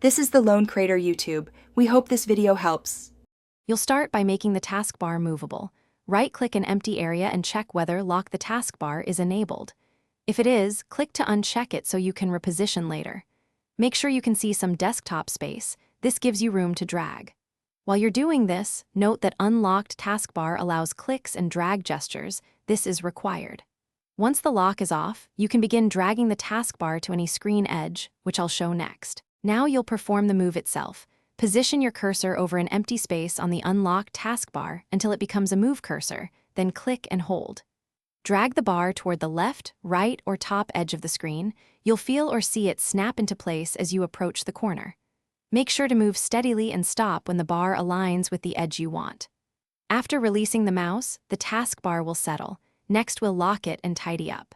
This is the Lone Crater YouTube. We hope this video helps. You'll start by making the taskbar movable. Right-click an empty area and check whether Lock the Taskbar is enabled. If it is, click to uncheck it so you can reposition later. Make sure you can see some desktop space. This gives you room to drag. While you're doing this, note that Unlocked Taskbar allows clicks and drag gestures. This is required. Once the lock is off, you can begin dragging the taskbar to any screen edge, which I'll show next. Now you'll perform the move itself. Position your cursor over an empty space on the unlocked taskbar until it becomes a move cursor, then click and hold. Drag the bar toward the left, right, or top edge of the screen. You'll feel or see it snap into place as you approach the corner. Make sure to move steadily and stop when the bar aligns with the edge you want. After releasing the mouse, the taskbar will settle. Next, we'll lock it and tidy up.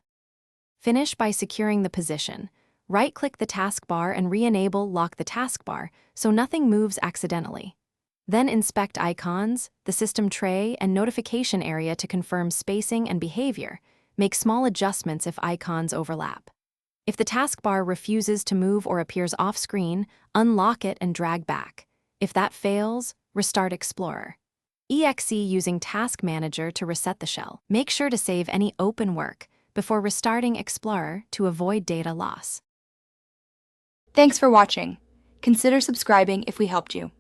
Finish by securing the position. Right-click the taskbar and re-enable Lock the Taskbar so nothing moves accidentally. Then inspect icons, the system tray, and notification area to confirm spacing and behavior. Make small adjustments if icons overlap. If the taskbar refuses to move or appears off-screen, unlock it and drag back. If that fails, restart Explorer. EXE using Task Manager to reset the shell. Make sure to save any open work before restarting Explorer to avoid data loss. Thanks for watching. Consider subscribing if we helped you.